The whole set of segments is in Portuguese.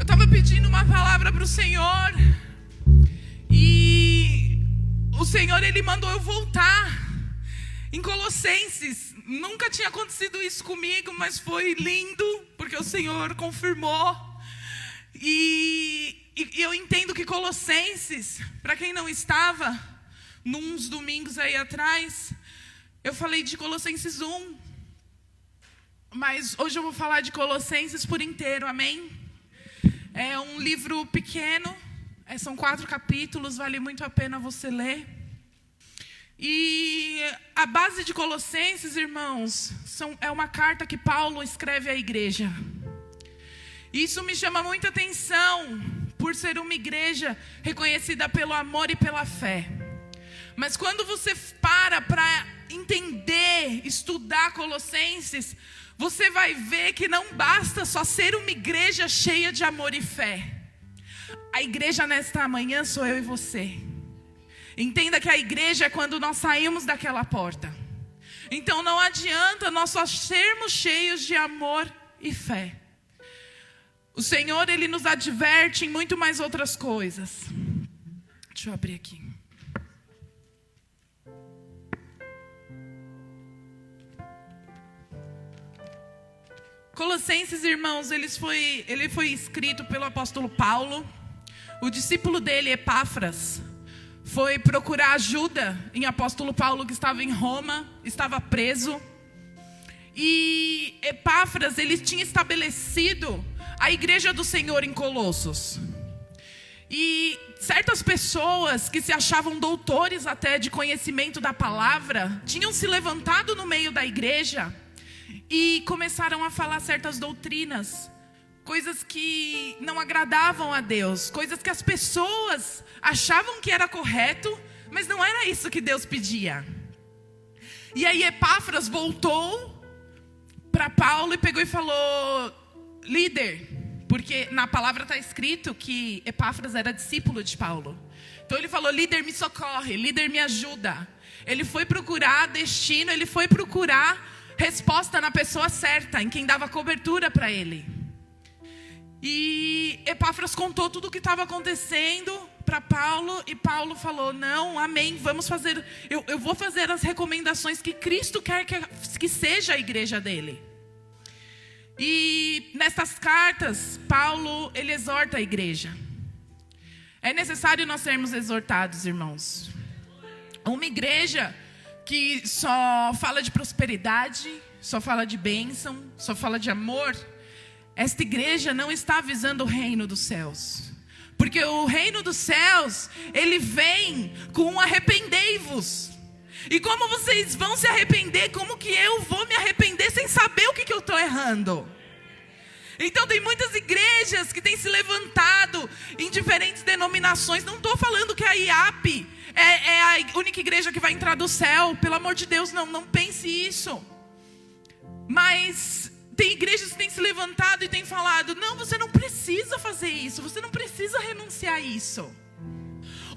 Eu estava pedindo uma palavra para o Senhor. E o Senhor, Ele mandou eu voltar em Colossenses. Nunca tinha acontecido isso comigo, mas foi lindo, porque o Senhor confirmou. E eu entendo que Colossenses, para quem não estava, nos domingos aí atrás, eu falei de Colossenses 1. Mas hoje eu vou falar de Colossenses por inteiro, amém? É um livro pequeno, são 4 capítulos, vale muito a pena você ler. E a base de Colossenses, irmãos, é uma carta que Paulo escreve à igreja. Isso me chama muita atenção, por ser uma igreja reconhecida pelo amor e pela fé. Mas quando você para entender, estudar Colossenses, você vai ver que não basta só ser uma igreja cheia de amor e fé. A igreja nesta manhã sou eu e você. Entenda que a igreja é quando nós saímos daquela porta. Então não adianta nós só sermos cheios de amor e fé. O Senhor, Ele nos adverte em muito mais outras coisas. Deixa eu abrir aqui. Colossenses, irmãos, ele foi escrito pelo apóstolo Paulo. O discípulo dele, Epáfras, foi procurar ajuda em apóstolo Paulo, que estava em Roma, estava preso. E Epáfras, ele tinha estabelecido a igreja do Senhor em Colossos. E certas pessoas que se achavam doutores até de conhecimento da palavra, tinham se levantado no meio da igreja e começaram a falar certas doutrinas, coisas que não agradavam a Deus, coisas que as pessoas achavam que era correto, mas não era isso que Deus pedia. E aí Epáfras voltou para Paulo e pegou e falou: líder, porque na palavra está escrito que Epáfras era discípulo de Paulo. Então ele falou: líder, me socorre, líder, me ajuda. Ele foi procurar destino, ele foi procurar resposta na pessoa certa, em quem dava cobertura para ele. E Epáfras contou tudo o que estava acontecendo para Paulo, e Paulo falou: não, amém, vamos fazer, eu vou fazer as recomendações que Cristo quer que seja a igreja dele. E nessas cartas, Paulo, ele exorta a igreja. É necessário nós sermos exortados, irmãos. Uma igreja que só fala de prosperidade, só fala de bênção, só fala de amor, esta igreja não está visando o reino dos céus. Porque o reino dos céus, ele vem com arrependei-vos. E como vocês vão se arrepender? Como que eu vou me arrepender sem saber o que eu estou errando? Então tem muitas igrejas que têm se levantado em diferentes denominações. Não estou falando que a IAP é a única igreja que vai entrar do céu. Pelo amor de Deus, não pense isso. Mas tem igrejas que têm se levantado e têm falado: não, você não precisa fazer isso, você não precisa renunciar a isso.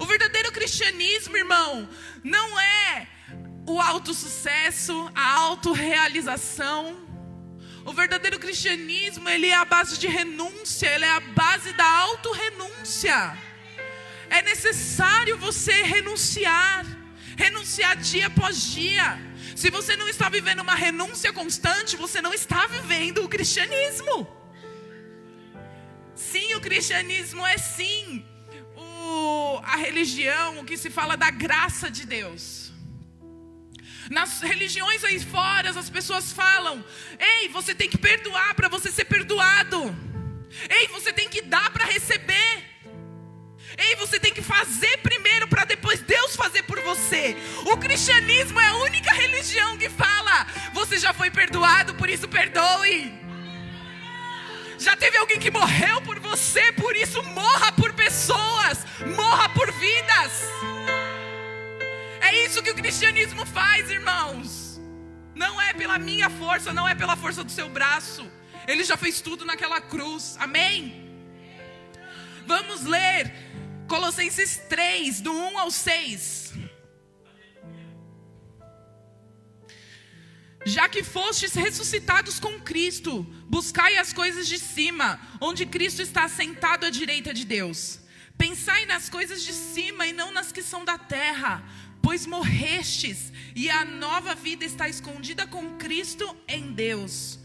O verdadeiro cristianismo, irmão, não é o autossucesso, a autorrealização. O verdadeiro cristianismo, ele é a base de renúncia, ele é a base da autorrenúncia. É necessário você renunciar dia após dia. Se você não está vivendo uma renúncia constante, você não está vivendo o cristianismo. Sim, o cristianismo é sim a religião que se fala da graça de Deus. Nas religiões aí fora, as pessoas falam: ei, você tem que perdoar para você ser perdoado. Ei, você tem que dar para receber. Ei, você tem que fazer primeiro para depois Deus fazer por você. O cristianismo é a única religião que fala: você já foi perdoado, por isso perdoe. Já teve alguém que morreu por você, por isso morra por pessoas, morra por vidas. É isso que o cristianismo faz, irmãos. Não é pela minha força, não é pela força do seu braço. Ele já fez tudo naquela cruz, amém? Vamos ler Colossenses 3, do 1 ao 6. Já que fostes ressuscitados com Cristo, buscai as coisas de cima, onde Cristo está assentado à direita de Deus. Pensai nas coisas de cima e não nas que são da terra, pois morrestes, e a nova vida está escondida com Cristo em Deus.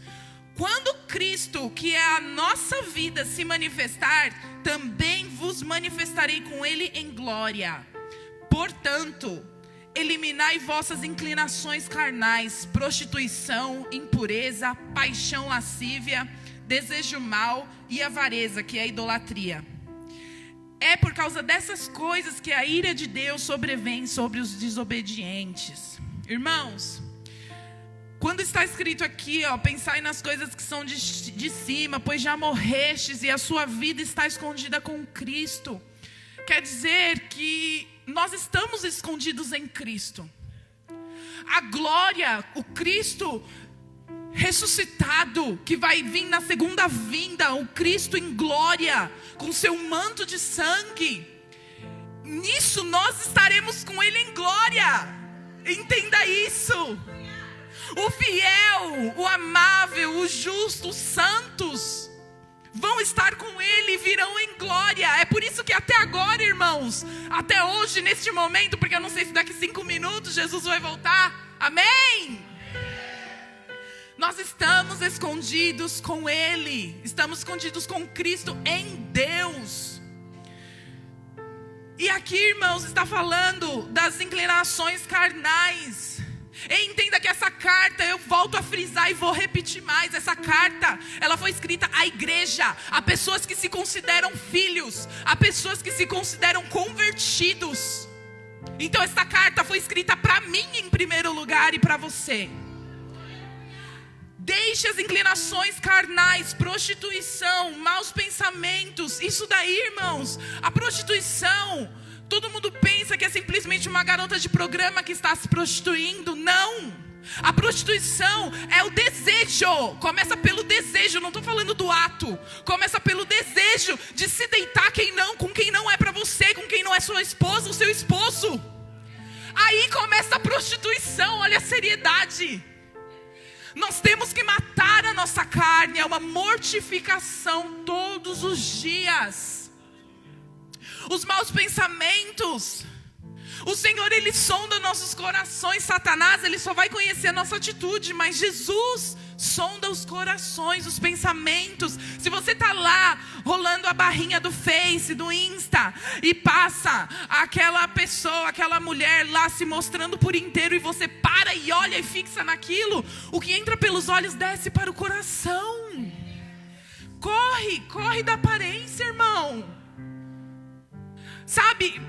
Quando Cristo, que é a nossa vida, se manifestar, também vos manifestarei com Ele em glória. Portanto, eliminai vossas inclinações carnais, prostituição, impureza, paixão lascívia, desejo mau e avareza, que é a idolatria. É por causa dessas coisas que a ira de Deus sobrevém sobre os desobedientes. Irmãos, quando está escrito aqui, pensai nas coisas que são de cima, pois já morrestes e a sua vida está escondida com Cristo. Quer dizer que nós estamos escondidos em Cristo. A glória, o Cristo ressuscitado, que vai vir na segunda vinda, o Cristo em glória, com seu manto de sangue. Nisso nós estaremos com Ele em glória. Entenda isso. O fiel, o amável, o justo, os santos vão estar com Ele e virão em glória. É por isso que até agora, irmãos, até hoje, neste momento, porque eu não sei se daqui 5 minutos Jesus vai voltar. Amém? Nós estamos escondidos com Ele. Estamos escondidos com Cristo em Deus. E aqui, irmãos, está falando das inclinações carnais. E entenda que essa carta, eu volto a frisar e vou repetir mais. Essa carta, ela foi escrita à igreja, a pessoas que se consideram filhos, a pessoas que se consideram convertidos. Então essa carta foi escrita para mim em primeiro lugar e para você. Deixe as inclinações carnais, prostituição, maus pensamentos. Isso daí, irmãos, a prostituição, todo mundo pensa que é simplesmente uma garota de programa que está se prostituindo. Não. A prostituição é o desejo. Começa pelo desejo, não estou falando do ato. Começa pelo desejo de se deitar com quem não é para você, com quem não é sua esposa, o seu esposo. Aí começa a prostituição, olha a seriedade. Nós temos que matar a nossa carne, é uma mortificação todos os dias. Os maus pensamentos, o Senhor, Ele sonda nossos corações. Satanás, ele só vai conhecer a nossa atitude, mas Jesus sonda os corações, os pensamentos. Se você está lá, rolando a barrinha do Face, do Insta, e passa aquela pessoa, aquela mulher lá se mostrando por inteiro, e você para e olha e fixa naquilo, o que entra pelos olhos desce para o coração. Corre da aparência, irmão. Sabe,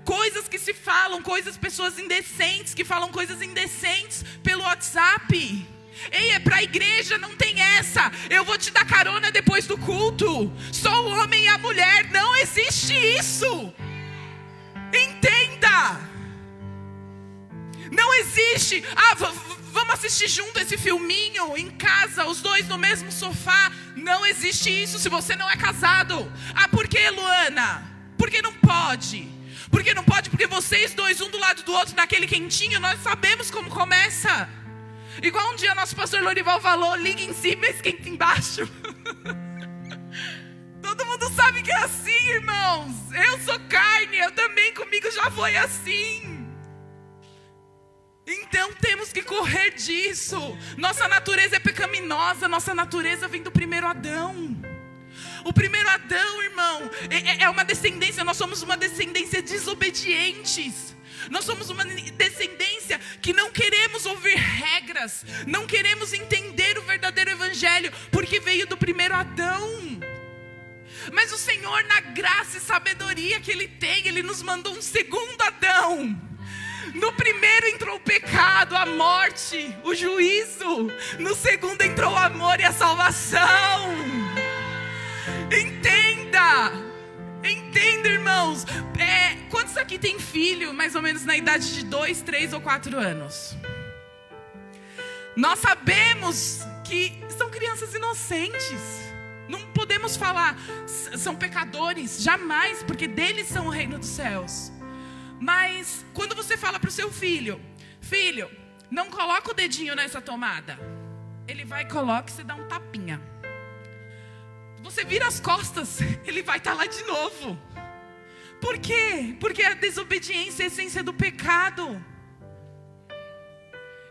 coisas que se falam, pessoas indecentes que falam coisas indecentes pelo WhatsApp. Ei, é pra igreja, não tem essa. Eu vou te dar carona depois do culto. Só o homem e a mulher, não existe isso. Entenda. Não existe. Vamos assistir junto esse filminho em casa, os dois no mesmo sofá. Não existe isso se você não é casado. Por que, Luana? Porque não pode. Porque não pode, porque vocês dois, um do lado do outro, naquele quentinho, nós sabemos como começa. Igual um dia nosso pastor Lorival falou, liga em cima e esquenta embaixo. Todo mundo sabe que é assim, irmãos. Eu sou carne, eu também, comigo já foi assim. Então temos que correr disso. Nossa natureza é pecaminosa, nossa natureza vem do primeiro Adão. O primeiro Adão, irmão, é uma descendência, nós somos uma descendência desobedientes. Nós somos uma descendência que não queremos ouvir regras, não queremos entender o verdadeiro evangelho, porque veio do primeiro Adão. Mas o Senhor, na graça e sabedoria que Ele tem, Ele nos mandou um segundo Adão. No primeiro entrou o pecado, a morte, o juízo. No segundo entrou o amor e a salvação. Entenda, irmãos. Quantos aqui tem filho, mais ou menos na idade de 2, 3 ou 4 anos? Nós sabemos que são crianças inocentes. Não podemos falar, são pecadores, jamais, porque deles são o reino dos céus. Mas quando você fala para o seu filho, filho, não coloca o dedinho nessa tomada. Ele vai, coloca e você dá um tapinha. Você vira as costas, ele vai estar lá de novo. Por quê? Porque a desobediência é a essência do pecado.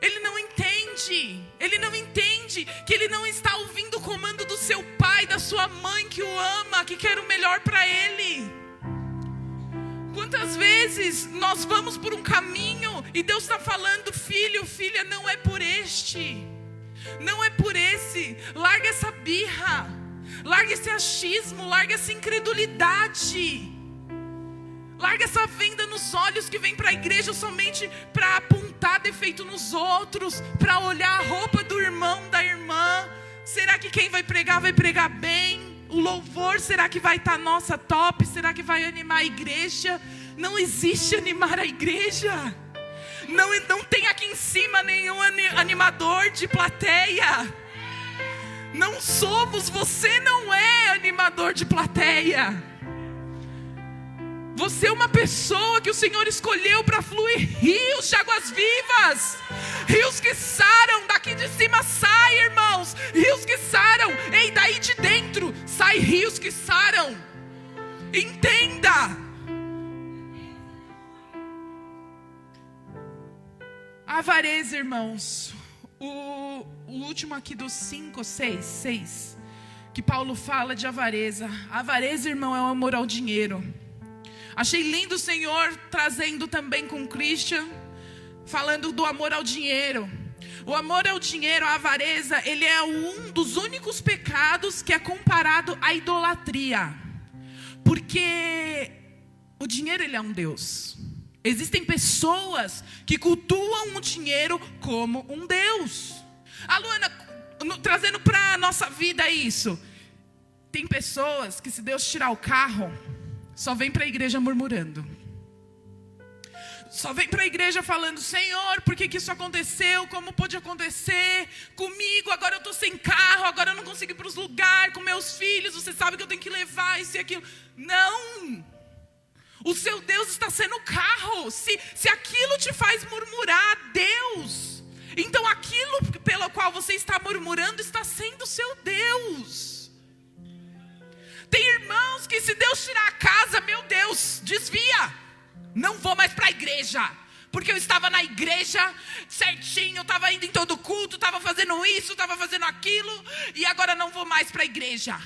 Ele não entende que ele não está ouvindo o comando do seu pai, da sua mãe que o ama, que quer o melhor para ele. Quantas vezes nós vamos por um caminho e Deus está falando, filho, filha, não é por este, não é por esse, larga essa birra, larga esse achismo, larga essa incredulidade. Larga essa venda nos olhos que vem para a igreja somente para apontar defeito nos outros, para olhar a roupa do irmão, da irmã. Será que quem vai pregar bem? O louvor, será que vai estar nossa top? Será que vai animar a igreja? Não existe animar a igreja. Não tem aqui em cima nenhum animador de plateia. Não somos, você não é animador de plateia. Você é uma pessoa que o Senhor escolheu para fluir rios de águas vivas. Rios que saram, daqui de cima sai, irmãos. Rios que saram, ei, daí de dentro sai rios que saram. Entenda. A avareza, irmãos. O último aqui dos 5, 6, que Paulo fala de avareza. A avareza, irmão, é o amor ao dinheiro. Achei lindo o Senhor trazendo também com Christian, falando do amor ao dinheiro. O amor ao dinheiro, a avareza, ele é um dos únicos pecados que é comparado à idolatria. Porque o dinheiro, ele é um Deus. Existem pessoas que cultuam o dinheiro como um Deus. A Luana, trazendo para a nossa vida isso. Tem pessoas que, se Deus tirar o carro, só vem para a igreja murmurando. Só vem para a igreja falando, Senhor, por que isso aconteceu? Como pôde acontecer comigo? Agora eu estou sem carro, agora eu não consigo ir para os lugares com meus filhos. Você sabe que eu tenho que levar isso e aquilo. Não! O seu Deus está sendo o carro. Se aquilo te faz murmurar, Deus, então aquilo pelo qual você está murmurando está sendo o seu Deus. Tem irmãos que, se Deus tirar a casa, meu Deus, desvia. Não vou mais para a igreja, porque eu estava na igreja certinho, eu estava indo em todo culto, estava fazendo isso, estava fazendo aquilo, e agora não vou mais para a igreja.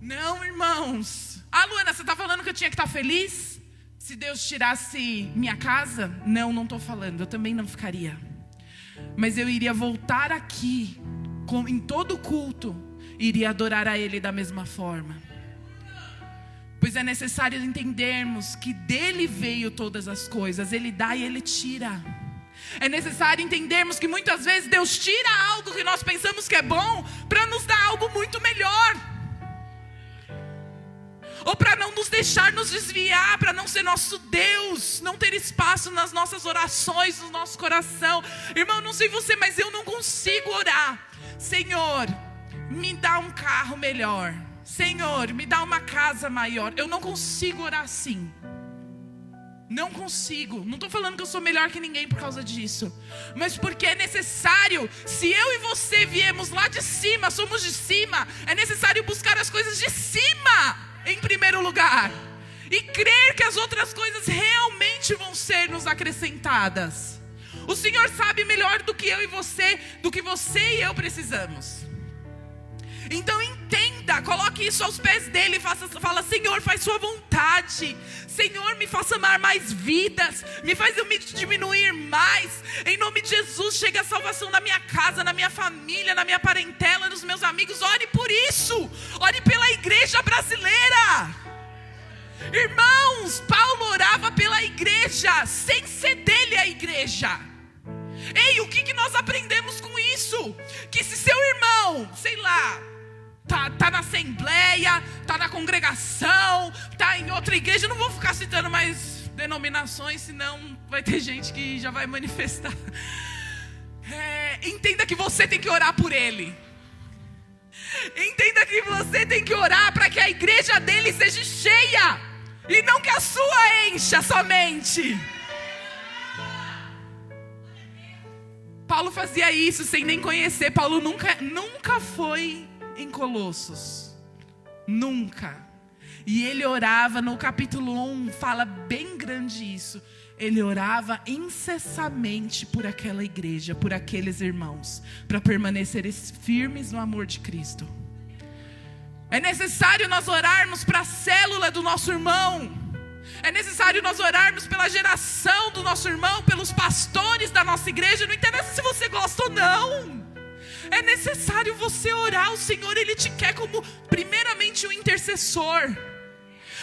Não, irmãos. Ah, Luana, você está falando que eu tinha que estar feliz? Se Deus tirasse minha casa? Não estou falando, eu também não ficaria. Mas eu iria voltar aqui, em todo culto, iria adorar a Ele da mesma forma. Pois é necessário entendermos que dele veio todas as coisas. Ele dá e Ele tira. É necessário entendermos que muitas vezes Deus tira algo que nós pensamos que é bom para nos dar algo muito melhor. Ou para não nos deixar nos desviar, para não ser nosso Deus, não ter espaço nas nossas orações, no nosso coração. Irmão, não sei você, mas eu não consigo orar, Senhor, me dá um carro melhor, Senhor, me dá uma casa maior. Eu não consigo orar assim. Não consigo. Não estou falando que eu sou melhor que ninguém por causa disso, mas porque é necessário. Se eu e você viemos lá de cima, somos de cima, é necessário buscar as coisas de cima em primeiro lugar, e crer que as outras coisas realmente vão ser nos acrescentadas. O Senhor sabe melhor do que eu e você, do que você e eu precisamos. Então entenda, coloque isso aos pés dele, fala, Senhor, faz sua vontade. Senhor, me faça amar mais vidas, me faz eu me diminuir mais. Em nome de Jesus, chega a salvação na minha casa, na minha família, na minha parentela, nos meus amigos. Ore por isso, ore pela igreja brasileira. Irmãos, Paulo orava pela igreja, sem ser dele a igreja. Ei, o que nós aprendemos com isso? Que se seu irmão, sei lá, tá na assembleia, tá na congregação, tá em outra igreja, eu não vou ficar citando mais denominações, senão vai ter gente que já vai manifestar. Entenda que você tem que orar por ele. Entenda que você tem que orar para que a igreja dele seja cheia, e não que a sua encha somente. Paulo fazia isso sem nem conhecer. Paulo nunca foi em Colossos. Nunca. E ele orava, no capítulo 1, fala bem grande isso. Ele orava incessantemente por aquela igreja, por aqueles irmãos, para permanecerem firmes no amor de Cristo. É necessário nós orarmos para a célula do nosso irmão. É necessário nós orarmos pela geração do nosso irmão, pelos pastores da nossa igreja. Não interessa se você gosta ou não. É necessário você orar. O Senhor, Ele te quer como, primeiramente, um intercessor.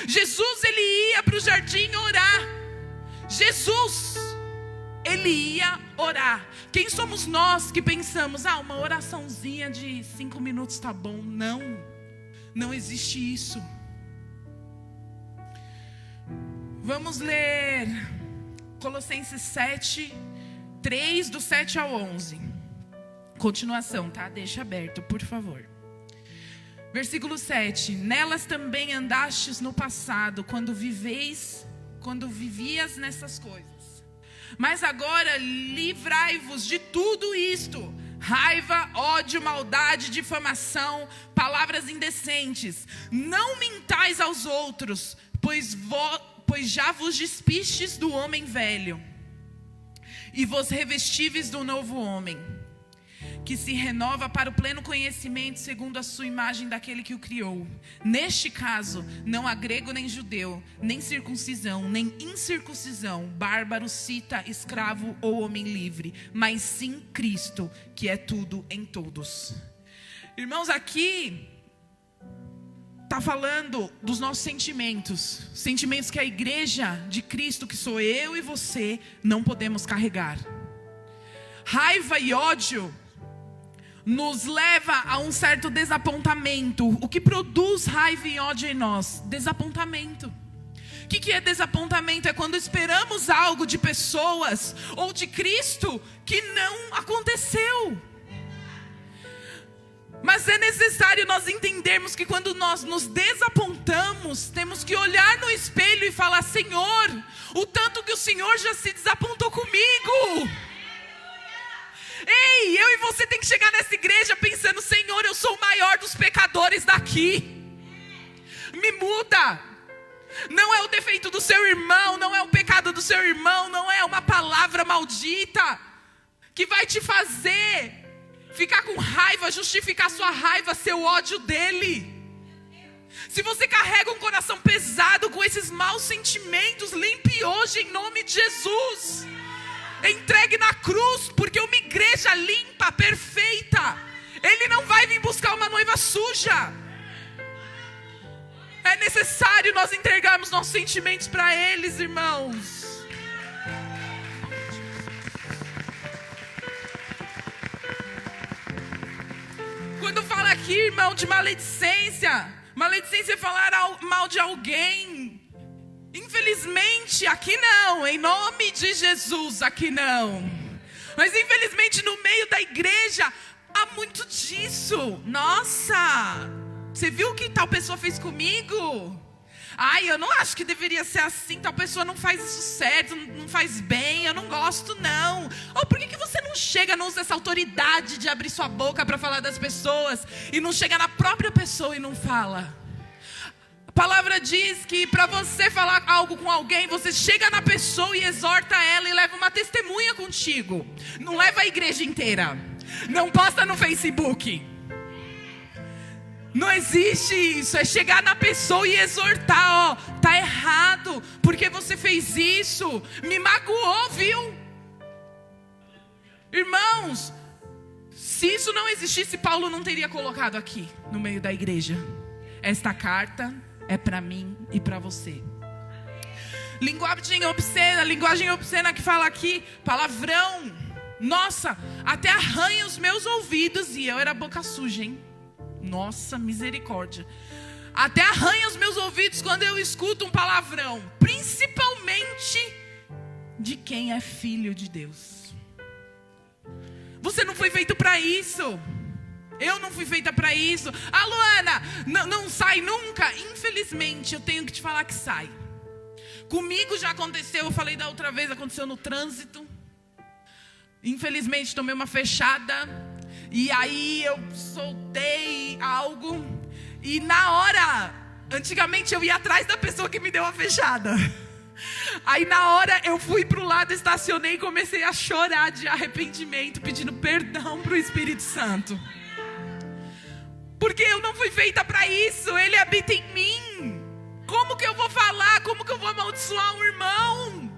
Jesus, Ele ia para o jardim orar. Jesus, Ele ia orar. Quem somos nós que pensamos, uma oraçãozinha de 5 minutos tá bom? Não existe isso. Vamos ler Colossenses 7, 3, do 7 ao 11. Continuação, tá? Deixa aberto, por favor. Versículo 7. Nelas também andastes no passado, quando vivias nessas coisas. Mas agora livrai-vos de tudo isto: raiva, ódio, maldade, difamação, palavras indecentes. Não mintais aos outros, pois já vos despistes do homem velho, e vos revestíveis do novo homem, que se renova para o pleno conhecimento segundo a sua imagem daquele que o criou. Neste caso, não há grego nem judeu, nem circuncisão, nem incircuncisão, bárbaro, cita, escravo ou homem livre, mas sim Cristo, que é tudo em todos. Irmãos, aqui está falando dos nossos sentimentos. Sentimentos que a igreja de Cristo, que sou eu e você, não podemos carregar. Raiva e ódio nos leva a um certo desapontamento. O que produz raiva e ódio em nós? Desapontamento. O que é desapontamento? É quando esperamos algo de pessoas ou de Cristo que não aconteceu. Mas é necessário nós entendermos que quando nós nos desapontamos, temos que olhar no espelho e falar: Senhor, o tanto que o Senhor já se desapontou comigo. Ei, eu e você tem que chegar nessa igreja pensando: Senhor, eu sou o maior dos pecadores daqui. Me muda. Não é o defeito do seu irmão, não é o pecado do seu irmão, não é uma palavra maldita que vai te fazer ficar com raiva, justificar sua raiva, seu ódio dele. Se você carrega um coração pesado com esses maus sentimentos, limpe hoje em nome de Jesus. Entregue na cruz, porque uma igreja limpa, perfeita, Ele não vai vir buscar uma noiva suja. É necessário nós entregarmos nossos sentimentos para eles, irmãos. Quando fala aqui, irmão, de maledicência é falar mal de alguém. Infelizmente, aqui não, em nome de Jesus, aqui não. Mas infelizmente no meio da igreja há muito disso. Nossa, você viu o que tal pessoa fez comigo? Ai, eu não acho que deveria ser assim. Tal pessoa não faz isso certo, não faz bem, eu não gosto não. Ou por que você não chega, não usa essa autoridade de abrir sua boca para falar das pessoas e não chega na própria pessoa e não fala? A palavra diz que para você falar algo com alguém, você chega na pessoa e exorta ela e leva uma testemunha contigo. Não leva a igreja inteira. Não posta no Facebook. Não existe isso. É chegar na pessoa e exortar. Tá errado, porque você fez isso. Me magoou, viu? Irmãos, se isso não existisse, Paulo não teria colocado aqui no meio da igreja. Esta carta é para mim e para você. Linguagem obscena que fala aqui, palavrão. Nossa, até arranha os meus ouvidos. E eu era boca suja, hein? Nossa, misericórdia. Até arranha os meus ouvidos quando eu escuto um palavrão. Principalmente de quem é filho de Deus. Você não foi feito para isso. Eu não fui feita para isso. Luana, não sai nunca. Infelizmente, eu tenho que te falar que sai. Comigo já aconteceu, eu falei da outra vez, aconteceu no trânsito. Infelizmente tomei uma fechada. E aí eu soltei algo. E na hora, antigamente eu ia atrás da pessoa que me deu a fechada. Aí na hora eu fui pro lado, estacionei e comecei a chorar de arrependimento, pedindo perdão pro Espírito Santo. Porque eu não fui feita para isso, Ele habita em mim. Como que eu vou falar? Como que eu vou amaldiçoar um irmão?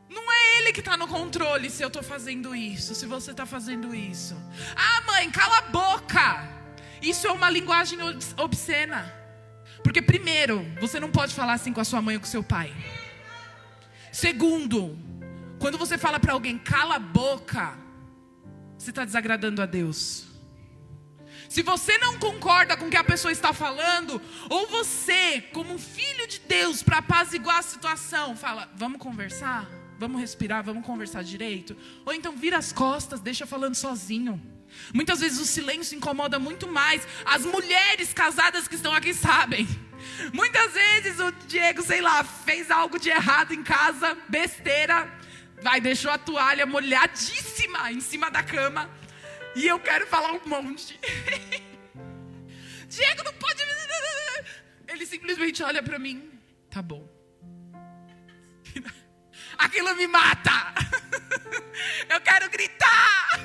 Não é Ele que está no controle se eu estou fazendo isso, se você está fazendo isso. Ah, mãe, cala a boca. Isso é uma linguagem obscena. Porque primeiro, você não pode falar assim com a sua mãe ou com o seu pai. Segundo, quando você fala para alguém, cala a boca, você está desagradando a Deus. Se você não concorda com o que a pessoa está falando, ou você, como filho de Deus, para apaziguar a situação, fala, vamos conversar? Vamos respirar, vamos conversar direito? Ou então vira as costas, deixa falando sozinho. Muitas vezes o silêncio incomoda muito mais. As mulheres casadas que estão aqui sabem. Muitas vezes o Diego, sei lá, fez algo de errado em casa, besteira, deixou a toalha molhadíssima em cima da cama. E eu quero falar um monte. Diego, não pode. Ele simplesmente olha pra mim. Tá bom. Aquilo me mata. Eu quero gritar.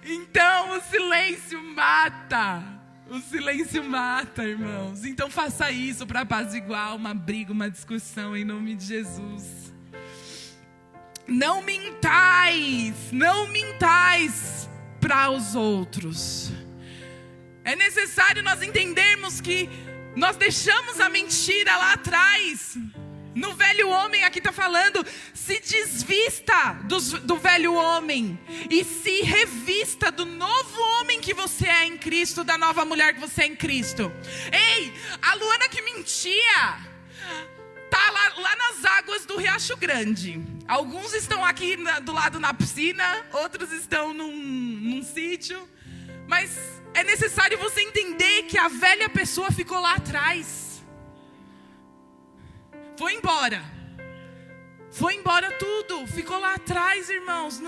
Então o silêncio mata. O silêncio mata, irmãos. Então faça isso para apaziguar uma briga, uma discussão em nome de Jesus. Não mintais para os outros. É necessário nós entendermos que nós deixamos a mentira lá atrás. No velho homem, aqui está falando, se desvista do velho homem e se revista do novo homem que você é em Cristo, da nova mulher que você é em Cristo. Ei, a Luana que mentia, tá lá nas águas do Riacho Grande. Alguns estão aqui do lado na piscina, outros estão num sítio. Mas é necessário você entender que a velha pessoa ficou lá atrás. Foi embora tudo, ficou lá atrás, irmãos.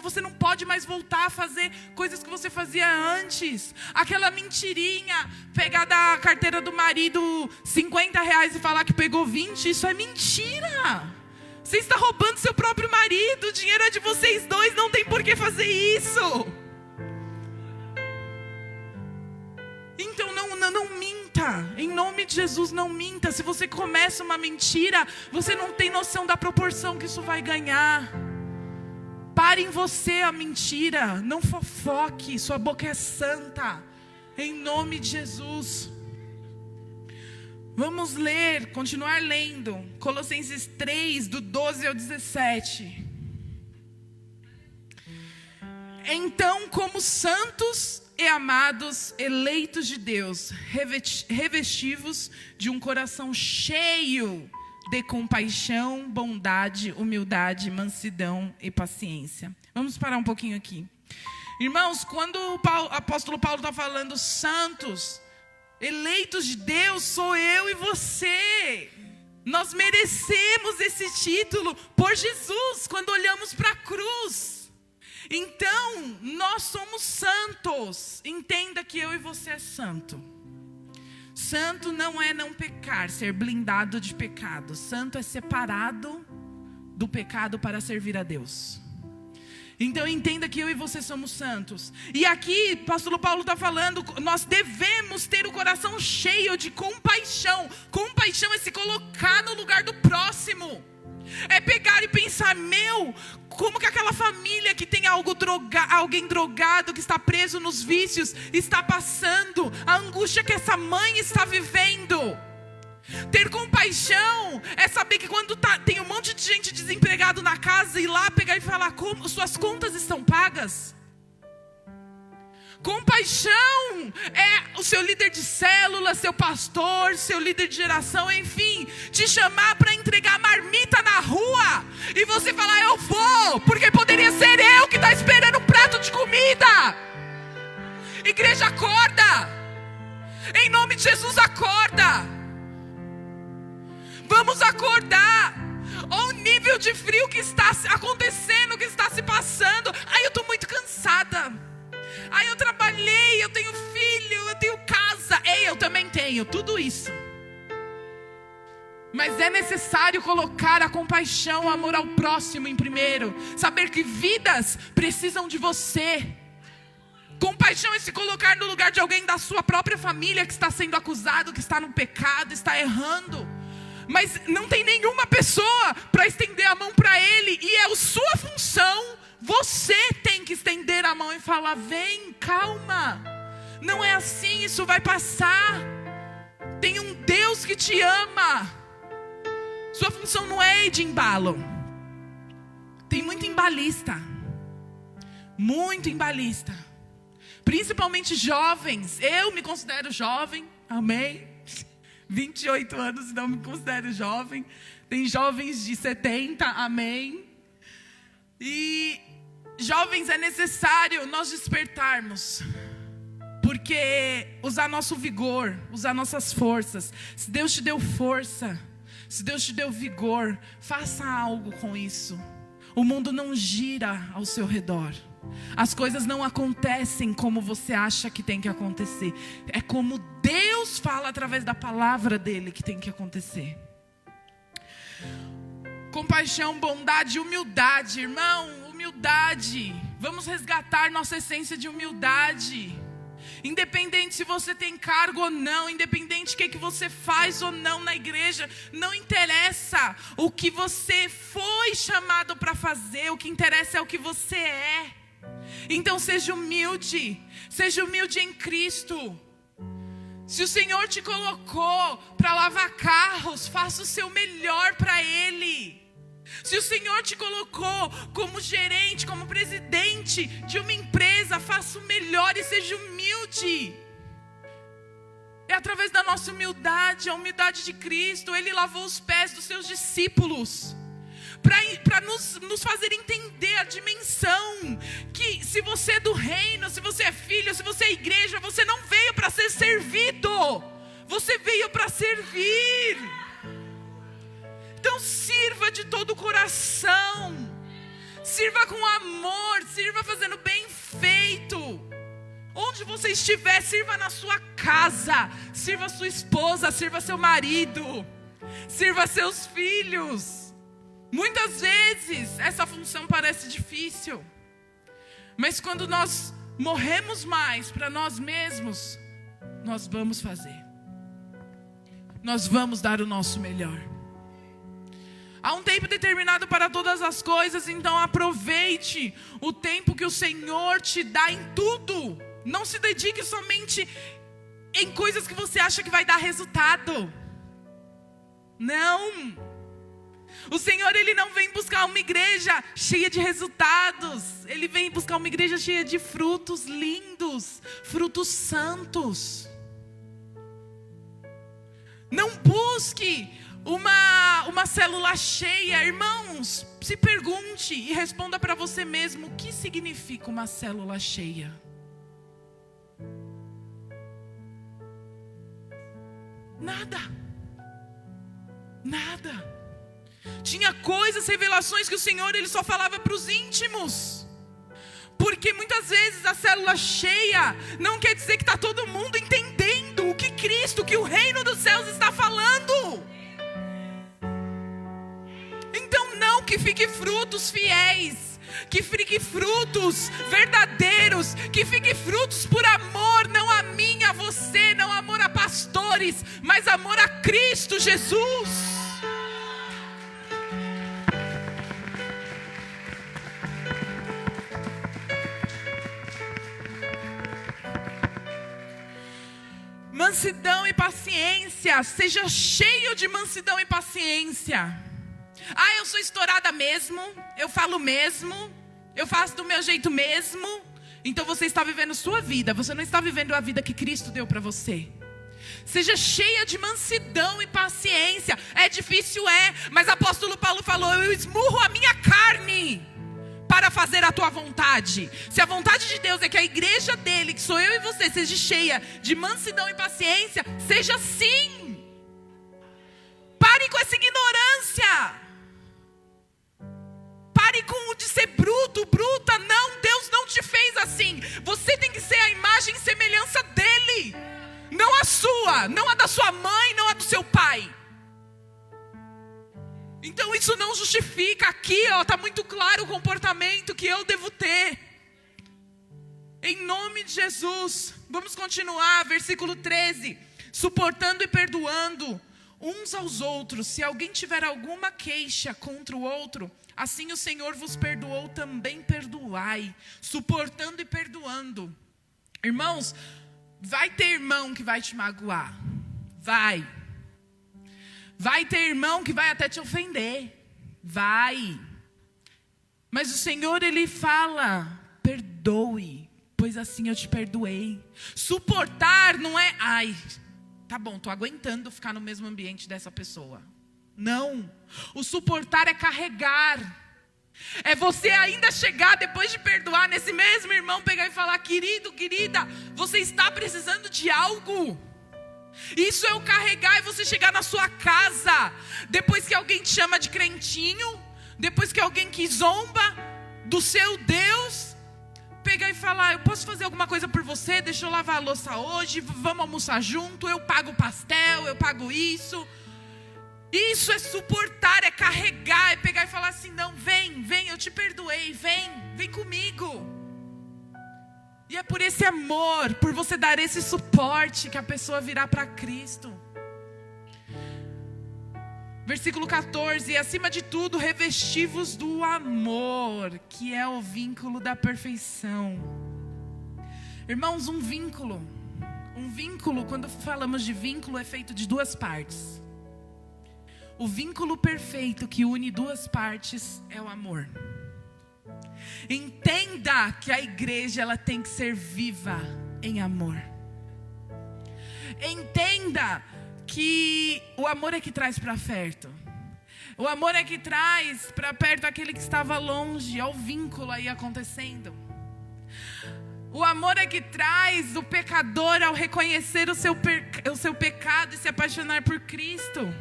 Você não pode mais voltar a fazer coisas que você fazia antes. Aquela mentirinha, pegar da carteira do marido R$50 e falar que pegou 20, isso é mentira. Você está roubando seu próprio marido, o dinheiro é de vocês dois, não tem por que fazer isso. Então não minta, em nome de Jesus não minta. Se você começa uma mentira, você não tem noção da proporção que isso vai ganhar. Pare em você a mentira, não fofoque, sua boca é santa, em nome de Jesus. Vamos ler, continuar lendo, Colossenses 3, do 12 ao 17. Então, como santos e amados, eleitos de Deus, revestivos de um coração cheio de compaixão, bondade, humildade, mansidão e paciência. Vamos parar um pouquinho aqui. Irmãos, quando o apóstolo Paulo está falando santos, eleitos de Deus, sou eu e você. Nós merecemos esse título por Jesus, quando olhamos para a cruz. Então, nós somos santos. Entenda que eu e você é santo. Santo não é não pecar, ser blindado de pecado. Santo é separado do pecado para servir a Deus. Então entenda que eu e você somos santos. E aqui, o apóstolo Paulo está falando, nós devemos ter o coração cheio de compaixão. Compaixão é se colocar no lugar do próximo. É pegar e pensar, como que aquela família que tem alguém drogado, que está preso nos vícios, está passando, a angústia que essa mãe está vivendo. Ter compaixão é saber que quando tem um monte de gente desempregado na casa, ir lá pegar e falar, como suas contas estão pagas? Compaixão é o seu líder de célula, seu pastor, seu líder de geração, enfim, te chamar para entregar marmita na rua e você falar, eu vou, porque poderia ser eu que está esperando um prato de comida. Igreja, acorda, em nome de Jesus, acorda. Vamos acordar. Ou o nível de frio que está acontecendo, que está se passando. Ai, eu estou muito cansada. Ai, eu trabalhei, eu tenho filho, eu tenho casa. Ei, eu também tenho tudo isso. Mas é necessário colocar a compaixão, o amor ao próximo em primeiro. Saber que vidas precisam de você. Compaixão é se colocar no lugar de alguém da sua própria família que está sendo acusado, que está no pecado, está errando. Mas não tem nenhuma pessoa para estender a mão para ele. E é a sua função. Você tem que estender a mão e falar: vem, calma. Não é assim, isso vai passar. Tem um Deus que te ama. Sua função não é ir de embalo. Tem muito embalista. Muito embalista. Principalmente jovens. Eu me considero jovem. Amém. 28 anos e não me considero jovem. Tem jovens de 70. Amém. E jovens, é necessário nós despertarmos. Porque usar nosso vigor, usar nossas forças. Se Deus te deu força, se Deus te deu vigor, faça algo com isso. O mundo não gira ao seu redor. As coisas não acontecem como você acha que tem que acontecer. É como Deus fala através da palavra dele que tem que acontecer. Compaixão, bondade, humildade. Irmão, humildade. Vamos resgatar nossa essência de humildade. Independente se você tem cargo ou não, independente do que você faz ou não na igreja, não interessa o que você foi chamado para fazer, o que interessa é o que você é. Então seja humilde em Cristo. Se o Senhor te colocou para lavar carros, faça o seu melhor para Ele. Se o Senhor te colocou como gerente, como presidente de uma empresa, faça o melhor e seja humilde. É através da nossa humildade, a humildade de Cristo. Ele lavou os pés dos seus discípulos para nos fazer entender a dimensão que se você é do reino, se você é filho, se você é igreja, você não veio para ser servido, você veio para servir. Então sirva de todo o coração, sirva com amor, sirva fazendo bem feito. Onde você estiver, sirva na sua casa, sirva sua esposa, sirva seu marido, sirva seus filhos. Muitas vezes essa função parece difícil, mas quando nós morremos mais para nós mesmos, nós vamos fazer. Nós vamos dar o nosso melhor. Há um tempo determinado para todas as coisas, então aproveite o tempo que o Senhor te dá em tudo. Não se dedique somente em coisas que você acha que vai dar resultado. Não. O Senhor, Ele não vem buscar uma igreja cheia de resultados. Ele vem buscar uma igreja cheia de frutos lindos, frutos santos. Não busque uma célula cheia. Irmãos, se pergunte e responda para você mesmo: o que significa uma célula cheia? Nada. Nada. Tinha coisas, revelações que o Senhor, Ele só falava para os íntimos. Porque muitas vezes a célula cheia não quer dizer que está todo mundo entendendo o que Cristo, que o reino dos céus está falando. Então não que fique frutos fiéis, que fique frutos verdadeiros, que fique frutos por amor, não a mim, a você, não amor a pastores, mas amor a Cristo Jesus. Mansidão e paciência. Seja cheio de mansidão e paciência. Ah, eu sou estourada mesmo, eu falo mesmo, eu faço do meu jeito mesmo. Então você está vivendo sua vida, você não está vivendo a vida que Cristo deu para você. Seja cheia de mansidão e paciência. É difícil, mas o apóstolo Paulo falou: eu esmurro a minha carne para fazer a tua vontade. Se a vontade de Deus é que a igreja dele, que sou eu e você, seja cheia de mansidão e paciência, seja assim. Pare com essa ignorância. pare com o de ser bruto, bruta. Não, Deus não te fez assim. Você tem que ser a imagem e semelhança dele. Não a sua, não a da sua mãe, não a do seu pai. Então isso não justifica. Aqui está muito claro o comportamento que eu devo ter. Em nome de Jesus. Vamos continuar, versículo 13. Suportando e perdoando uns aos outros, se alguém tiver alguma queixa contra o outro, assim o Senhor vos perdoou, também perdoai. Suportando e perdoando. Irmãos, vai ter irmão que vai te magoar. Vai ter irmão que vai até te ofender. Vai. Mas o Senhor, Ele fala, perdoe, pois assim eu te perdoei. Suportar não é, ai, tá bom, tô aguentando ficar no mesmo ambiente dessa pessoa. Não. O suportar é carregar. É você ainda chegar depois de perdoar nesse mesmo irmão, pegar e falar, querido, querida, você está precisando de algo. Isso é o carregar, é você chegar na sua casa, depois que alguém te chama de crentinho, depois que alguém que zomba do seu Deus, pegar e falar, eu posso fazer alguma coisa por você? Deixa eu lavar a louça hoje, vamos almoçar junto, eu pago o pastel, eu pago isso. Isso é suportar, é carregar, é pegar e falar assim, não, vem, eu te perdoei, vem comigo. E é por esse amor, por você dar esse suporte, que a pessoa virá para Cristo. Versículo 14, e acima de tudo, revesti-vos do amor, que é o vínculo da perfeição. Irmãos, um vínculo, quando falamos de vínculo, é feito de duas partes. O vínculo perfeito que une duas partes é o amor. Entenda que a igreja, ela tem que ser viva em amor. Entenda que o amor é que traz para perto. O amor é que traz para perto aquele que estava longe. Olha o vínculo aí acontecendo. O amor é que traz o pecador ao reconhecer o seu pecado e se apaixonar por Cristo.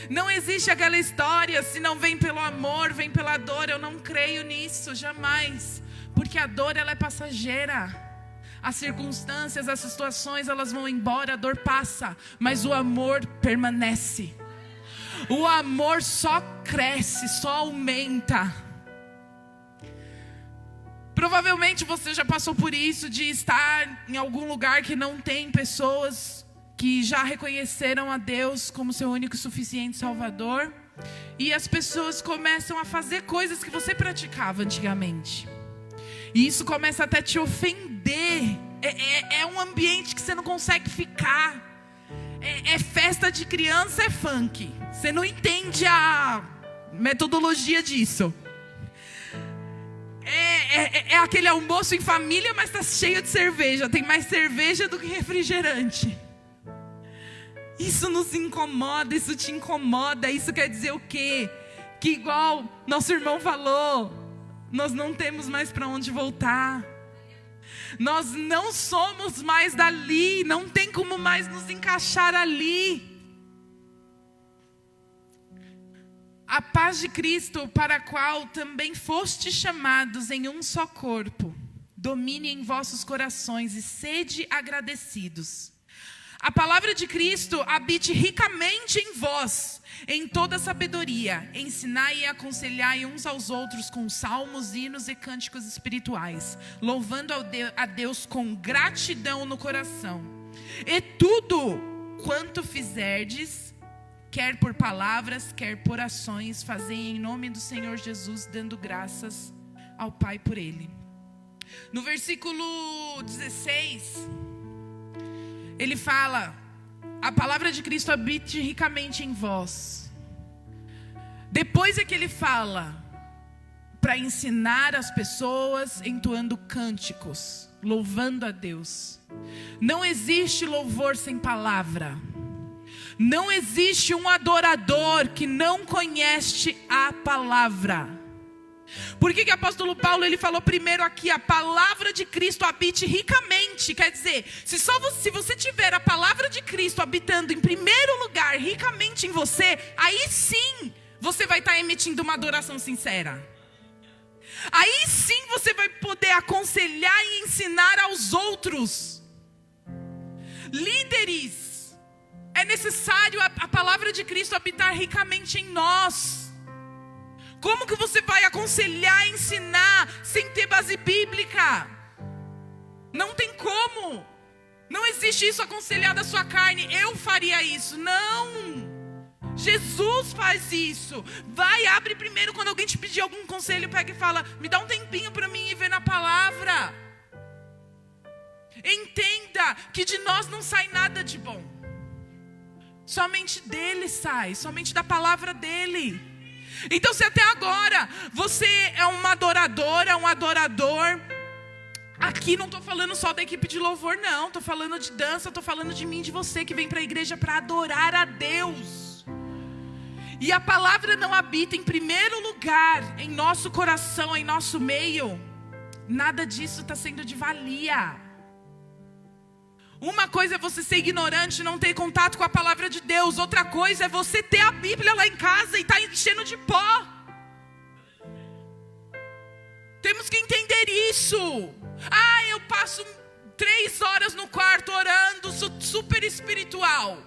Não existe aquela história, se não vem pelo amor, vem pela dor. Eu não creio nisso, jamais. Porque a dor, ela é passageira. As circunstâncias, as situações, elas vão embora, a dor passa. Mas o amor permanece. O amor só cresce, só aumenta. Provavelmente você já passou por isso, de estar em algum lugar que não tem pessoas que já reconheceram a Deus como seu único e suficiente Salvador. E as pessoas começam a fazer coisas que você praticava antigamente. E isso começa até a te ofender. É um ambiente que você não consegue ficar. É festa de criança, é funk. Você não entende a metodologia disso. É aquele almoço em família, mas está cheio de cerveja. Tem mais cerveja do que refrigerante. Isso nos incomoda, isso te incomoda. Isso quer dizer o quê? Que igual nosso irmão falou, nós não temos mais para onde voltar. Nós não somos mais dali, não tem como mais nos encaixar ali. A paz de Cristo, para a qual também fostes chamados em um só corpo, domine em vossos corações e sede agradecidos. A palavra de Cristo habite ricamente em vós, em toda sabedoria. Ensinai e aconselhai uns aos outros com salmos, hinos e cânticos espirituais, louvando a Deus com gratidão no coração. E tudo quanto fizerdes, quer por palavras, quer por ações, fazei em nome do Senhor Jesus, dando graças ao Pai por Ele. No versículo 16... ele fala, a palavra de Cristo habite ricamente em vós. Depois é que ele fala, para ensinar as pessoas, entoando cânticos, louvando a Deus. Não existe louvor sem palavra. Não existe um adorador que não conhece a palavra. Por que o apóstolo Paulo ele falou primeiro aqui, a palavra de Cristo habite ricamente? Quer dizer, se você tiver a palavra de Cristo habitando em primeiro lugar, ricamente em você, aí sim você vai estar emitindo uma adoração sincera. Aí sim você vai poder aconselhar e ensinar aos outros. Líderes, é necessário a palavra de Cristo habitar ricamente em nós. Como que você vai aconselhar e ensinar sem ter base bíblica? Não tem como. Não existe isso, aconselhar da sua carne. Eu faria isso. Não. Jesus faz isso. Vai, abre primeiro, quando alguém te pedir algum conselho, pega e fala: me dá um tempinho para mim ir ver na palavra. Entenda que de nós não sai nada de bom. Somente dele sai, somente da palavra dele. Então, se até agora você é uma adoradora, um adorador, aqui não estou falando só da equipe de louvor, não. Estou falando de dança, estou falando de mim, de você que vem para a igreja para adorar a Deus. E a palavra não habita em primeiro lugar em nosso coração, em nosso meio. Nada disso está sendo de valia. Uma coisa é você ser ignorante, não ter contato com a palavra de Deus. Outra coisa é você ter a Bíblia lá em casa e estar enchendo de pó. Temos que entender isso. Eu passo 3 horas no quarto orando, sou super espiritual.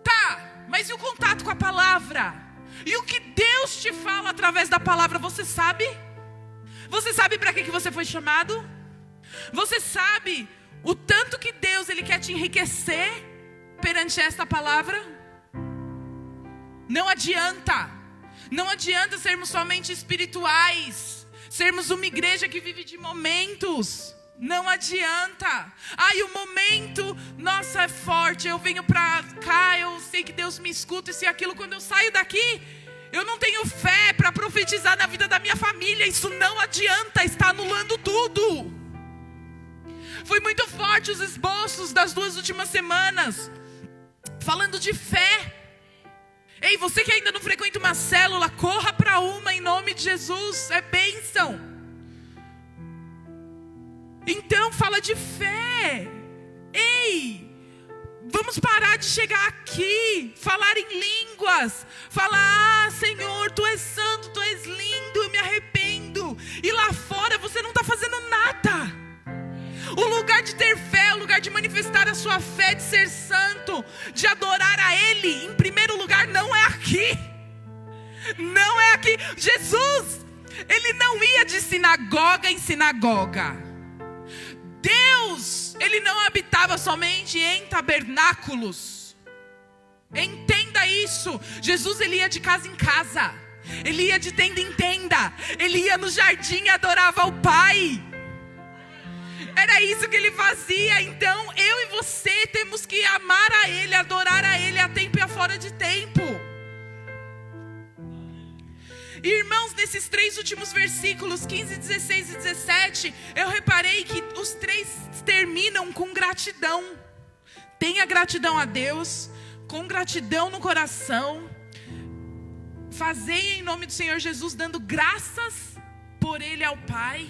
Tá, mas e o contato com a palavra? E o que Deus te fala através da palavra, você sabe? Você sabe para que você foi chamado? Você sabe o tanto que Deus ele quer te enriquecer perante esta palavra? Não adianta. Não adianta sermos somente espirituais, sermos uma igreja que vive de momentos. Não adianta. O momento, nossa, é forte. Eu venho pra cá, eu sei que Deus me escuta, isso e aquilo. Quando eu saio daqui, eu não tenho fé para profetizar na vida da minha família. Isso não adianta, está anulando tudo. Foi muito forte os esboços das 2 últimas semanas, falando de fé. Ei, você que ainda não frequenta uma célula, corra para uma em nome de Jesus, é bênção. Então fala de fé. Ei, vamos parar de chegar aqui, falar em línguas, falar: Senhor, Tu és santo, Tu és lindo, eu me arrependo. E lá fora você não está fazendo nada. O lugar de ter fé, o lugar de manifestar a sua fé, de ser santo, de adorar a Ele, em primeiro lugar, não é aqui. Não é aqui. Jesus, Ele não ia de sinagoga em sinagoga. Deus, Ele não habitava somente em tabernáculos. Entenda isso. Jesus, Ele ia de casa em casa. Ele ia de tenda em tenda. Ele ia no jardim e adorava o Pai. Era isso que Ele fazia. Então eu e você temos que amar a Ele, adorar a Ele a tempo e a fora de tempo. Irmãos, nesses 3 últimos versículos, 15, 16 e 17, eu reparei que os 3 terminam com gratidão. Tenha gratidão a Deus, com gratidão no coração. Fazei em nome do Senhor Jesus, dando graças por Ele ao Pai.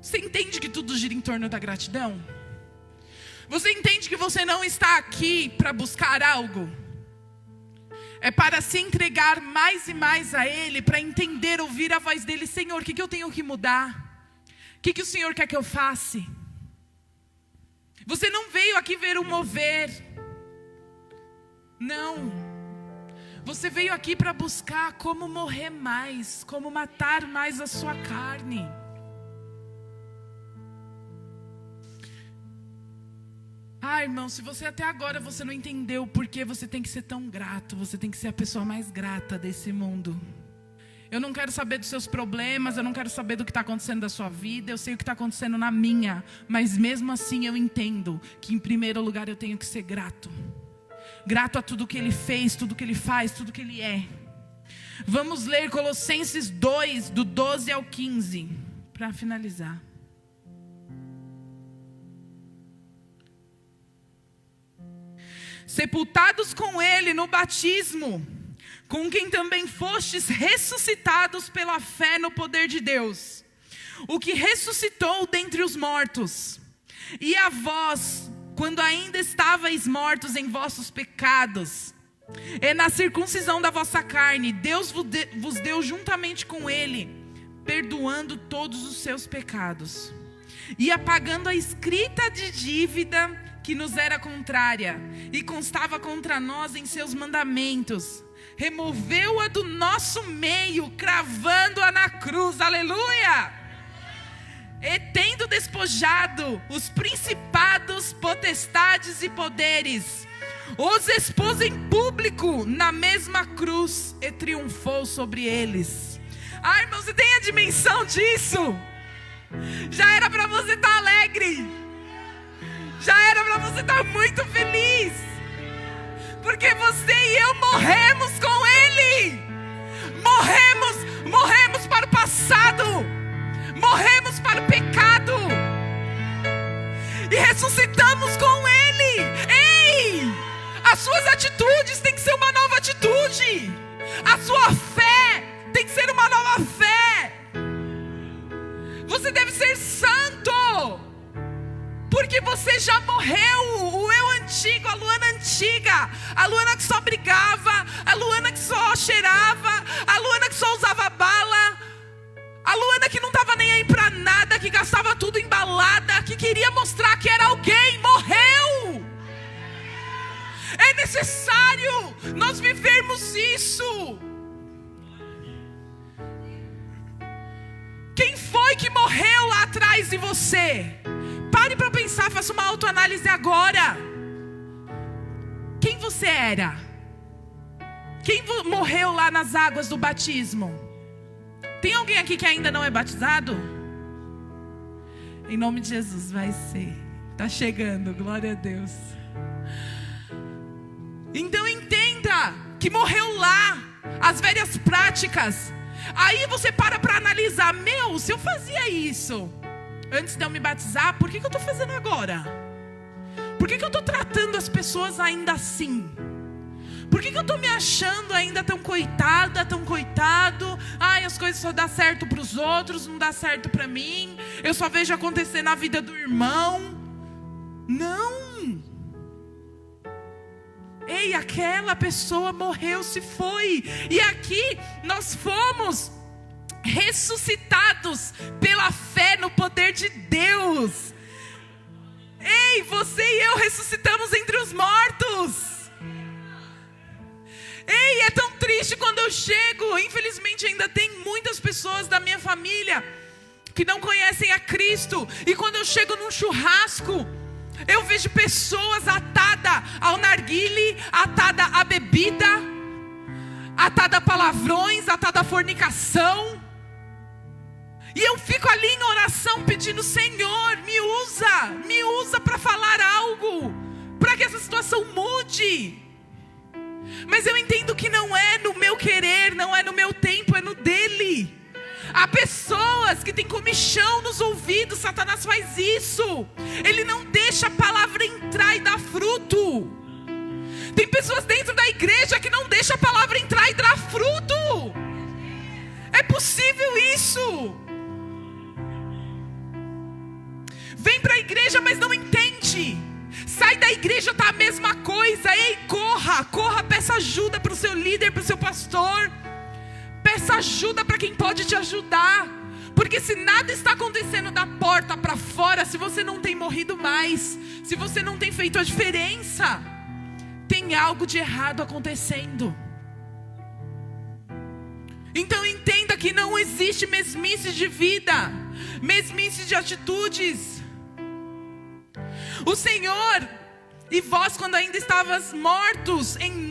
Você entende que tudo gira em torno da gratidão? Você entende que você não está aqui para buscar algo? É para se entregar mais e mais a Ele, para entender, ouvir a voz dEle. Senhor, o que eu tenho que mudar? O que o Senhor quer que eu faça? Você não veio aqui ver o mover. Não. Você veio aqui para buscar como morrer mais, como matar mais a sua carne. Irmão, se você até agora você não entendeu por que você tem que ser tão grato, você tem que ser a pessoa mais grata desse mundo. Eu não quero saber dos seus problemas, eu não quero saber do que está acontecendo da sua vida, eu sei o que está acontecendo na minha, mas mesmo assim eu entendo que em primeiro lugar eu tenho que ser grato. Grato a tudo que Ele fez, tudo que Ele faz, tudo que Ele é. Vamos ler Colossenses 2, do 12 ao 15, para finalizar. Sepultados com Ele no batismo, com quem também fostes ressuscitados pela fé no poder de Deus, o que ressuscitou dentre os mortos. E a vós, quando ainda estáveis mortos em vossos pecados E na circuncisão da vossa carne, Deus vos deu juntamente com ele, perdoando todos os seus pecados, e apagando a escrita de dívida que nos era contrária, e constava contra nós em seus mandamentos, removeu-a do nosso meio, cravando-a na cruz, aleluia! E tendo despojado os principados, potestades e poderes, os expôs em público na mesma cruz e triunfou sobre eles. Ah, irmãos, você tem a dimensão disso? Já era para você estar alegre. Já era para você estar muito feliz. Porque você e eu morremos com Ele. Morremos para o passado. Morremos para o pecado. E ressuscitamos com Ele. Ei! As suas atitudes têm que ser uma nova atitude. A sua fé tem que ser uma nova fé. Você deve ser santo, porque você já morreu. O eu antigo, a Luana antiga, a Luana que só brigava, a Luana que só cheirava, a Luana que só usava bala, a Luana que não estava nem aí para nada, que gastava tudo em balada, que queria mostrar que era alguém, morreu. É necessário nós vivermos isso. Quem foi que morreu lá atrás de você? Pare para pensar, faça uma autoanálise agora. Quem você era? Quem morreu lá nas águas do batismo? Tem alguém aqui que ainda não é batizado? Em nome de Jesus, vai ser. Está chegando, glória a Deus. Então entenda que morreu lá as velhas práticas. Aí você para analisar. Se eu fazia isso antes de eu me batizar, por que eu estou fazendo agora? Por que eu estou tratando as pessoas ainda assim? Por que eu estou me achando ainda tão coitada, tão coitado? Ai, as coisas só dão certo para os outros, não dá certo para mim. Eu só vejo acontecer na vida do irmão. Não. Ei, aquela pessoa morreu, se foi. E aqui nós fomos ressuscitados pela fé no poder de Deus. Ei, você e eu ressuscitamos entre os mortos. Ei, é tão triste quando eu chego. Infelizmente ainda tem muitas pessoas da minha família que não conhecem a Cristo. E quando eu chego num churrasco, eu vejo pessoas atadas ao narguile, atadas à bebida, atadas a palavrões, atadas a fornicação. E eu fico ali em oração pedindo: Senhor, me usa para falar algo, para que essa situação mude. Mas eu entendo que não é no meu querer, não é no meu tempo, é no dele. Há pessoas que têm comichão nos ouvidos. Satanás faz isso. Ele não deixa a palavra entrar e dar fruto. Tem pessoas dentro da igreja que não deixam a palavra entrar e dar fruto. É possível isso. Vem para a igreja, mas não entende. Sai da igreja, tá a mesma coisa. Ei, corra, peça ajuda para o seu líder, para o seu pastor. Peça ajuda para quem pode te ajudar. Porque se nada está acontecendo da porta para fora, se você não tem morrido mais, se você não tem feito a diferença, tem algo de errado acontecendo. Então entenda que não existe mesmice de vida, mesmice de atitudes. O Senhor, e vós quando ainda estavas mortos em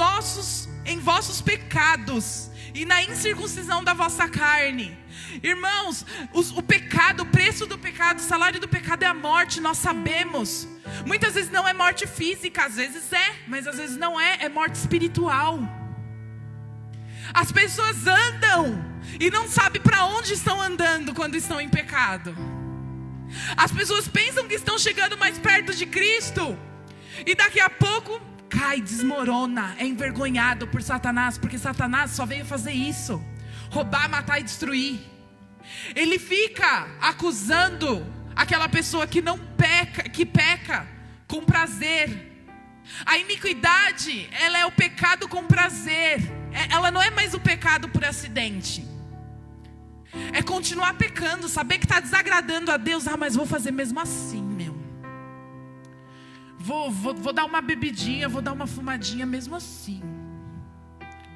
vossos pecados e na incircuncisão da vossa carne. Irmãos, o pecado, o preço do pecado, o salário do pecado é a morte, nós sabemos. Muitas vezes não é morte física, às vezes é, mas às vezes não é, é morte espiritual. As pessoas andam e não sabem para onde estão andando quando estão em pecado. As pessoas pensam que estão chegando mais perto de Cristo e daqui a pouco cai, desmorona, é envergonhado por Satanás, porque Satanás só veio fazer isso: roubar, matar e destruir. Ele fica acusando aquela pessoa que não peca, que peca com prazer. A iniquidade, ela é o pecado com prazer. Ela não é mais o pecado por acidente. É continuar pecando, saber que está desagradando a Deus. Mas vou fazer mesmo assim, meu. Vou dar uma bebidinha, vou dar uma fumadinha mesmo assim.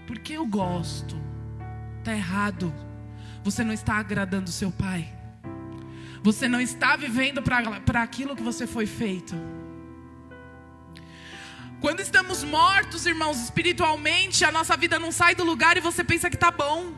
Porque eu gosto. Está errado. Você não está agradando o seu Pai. Você não está vivendo para aquilo que você foi feito. Quando estamos mortos, irmãos, espiritualmente, a nossa vida não sai do lugar e você pensa que está bom.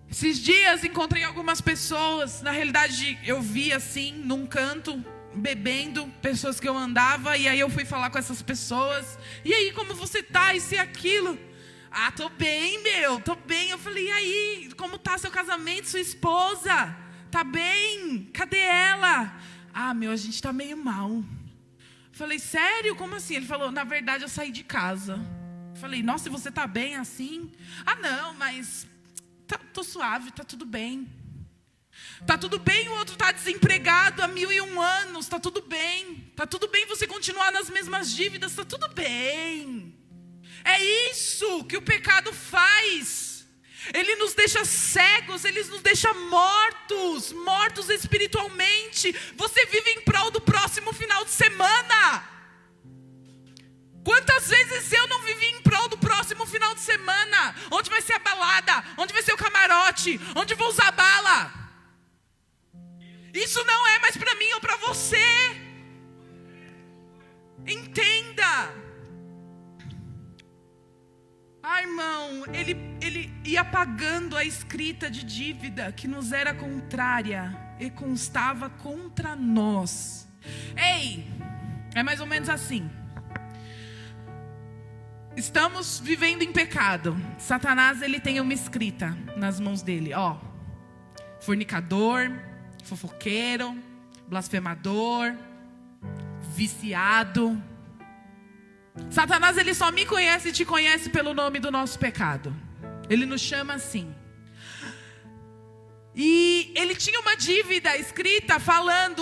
Esses dias encontrei algumas pessoas, na realidade eu vi assim, num canto, bebendo, pessoas que eu andava, e aí eu fui falar com essas pessoas. E aí, como você tá? Isso e aquilo. Tô bem, meu, tô bem. Eu falei, e aí, como tá seu casamento, sua esposa? Tá bem? Cadê ela? Meu, a gente tá meio mal. Eu falei, sério? Como assim? Ele falou, na verdade eu saí de casa. Eu falei, nossa, e você tá bem assim? Não, mas tô suave, tá tudo bem. Tá tudo bem, o outro tá desempregado há 1001 anos, tá tudo bem. Tá tudo bem você continuar nas mesmas dívidas, tá tudo bem. É isso que o pecado faz. Ele nos deixa cegos, ele nos deixa mortos espiritualmente. Você vive em prol do próximo final de semana. Quantas vezes eu não vivi em prol do próximo final de semana? Onde vai ser a balada? Onde vai ser o camarote? Onde vou usar bala? Isso não é mais para mim ou para você. Entenda. Irmão, ele ia pagando a escrita de dívida que nos era contrária e constava contra nós. É mais ou menos assim. Estamos vivendo em pecado. Satanás, ele tem uma escrita nas mãos dele, fornicador, fofoqueiro, blasfemador, viciado. Satanás, ele só me conhece e te conhece pelo nome do nosso pecado. Ele nos chama assim. E ele tinha uma dívida escrita falando,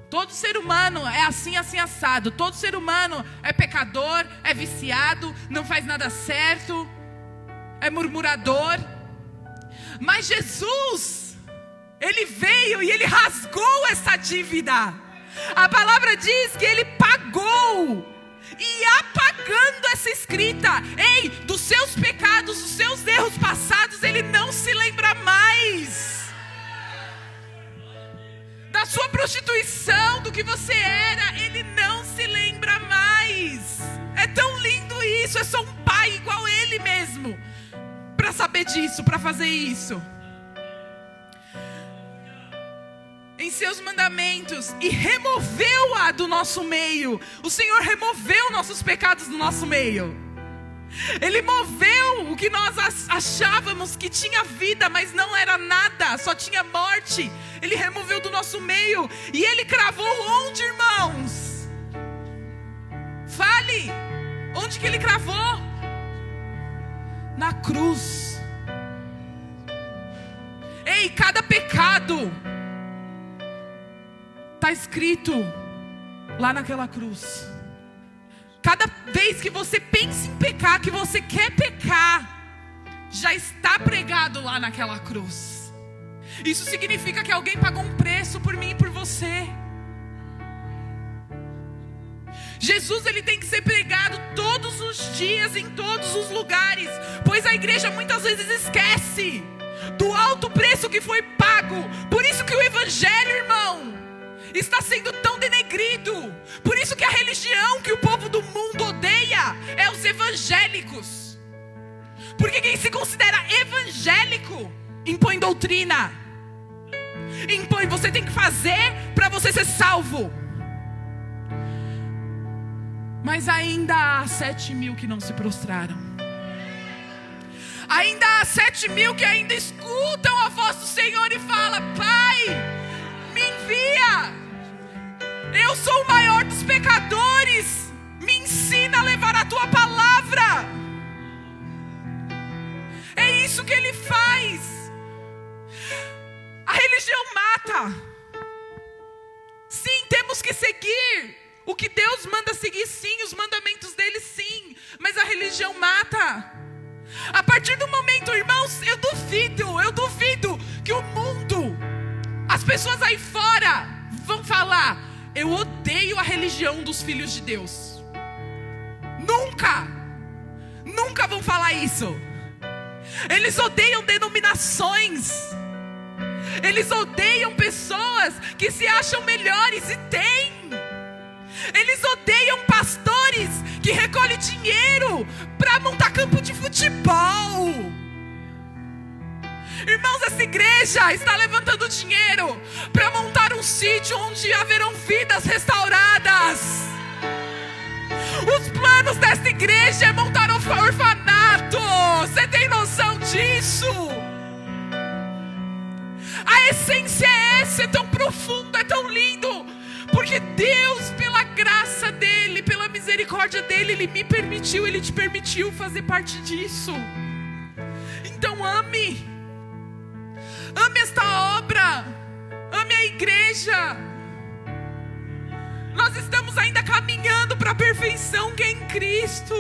todo ser humano é assim, assim, assado. Todo ser humano é pecador, é viciado, não faz nada certo, é murmurador. Mas Jesus, ele veio e ele rasgou essa dívida. A palavra diz que ele pagou. E apagando essa escrita, dos seus pecados, dos seus erros passados, ele não se lembra mais. Da sua prostituição, do que você era, ele não se lembra mais. É tão lindo isso, é só um pai igual ele mesmo para saber disso, para fazer isso. Em seus mandamentos, e removeu-a do nosso meio. O Senhor removeu nossos pecados do nosso meio. Ele moveu o que nós achávamos que tinha vida, mas não era nada, só tinha morte. Ele removeu do nosso meio. E ele cravou onde, irmãos? Fale, onde que ele cravou? Na cruz. Cada pecado está escrito lá naquela cruz. Cada vez que você pensa em pecar, que você quer pecar, já está pregado lá naquela cruz. Isso significa que alguém pagou um preço por mim e por você. Jesus, ele tem que ser pregado todos os dias, em todos os lugares, pois a igreja muitas vezes esquece do alto preço que foi pago. Por isso que o evangelho, irmão, está sendo tão denegrido. Por isso que a religião que o povo do mundo odeia é os evangélicos. Porque quem se considera evangélico impõe doutrina, impõe, você tem que fazer para você ser salvo. Mas ainda há 7.000 que não se prostraram. Ainda há 7.000 que ainda escutam a voz do Senhor e falam: Pai, me envia. Eu sou o maior dos pecadores. Me ensina a levar a tua palavra. É isso que ele faz. A religião mata. Sim, temos que seguir O que Deus manda seguir, sim. Os mandamentos dele, sim. Mas a religião mata. A partir do momento, irmãos, eu duvido que o mundo, as pessoas aí fora vão falar: eu odeio a religião dos filhos de Deus. Nunca vão falar isso. Eles odeiam denominações. Eles odeiam pessoas que se acham melhores, e tem. Eles odeiam pastores que recolhem dinheiro para montar campo de futebol. Irmãos, essa igreja está levantando dinheiro para montar um sítio onde haverão vidas restauradas. Os planos dessa igreja é montar um orfanato. Você tem noção disso? A essência é essa, é tão profundo, é tão lindo. Porque Deus, pela graça dele, pela misericórdia dele, ele me permitiu, ele te permitiu fazer parte disso. Então ame esta obra, ame a igreja. Nós estamos ainda caminhando para a perfeição que é em Cristo.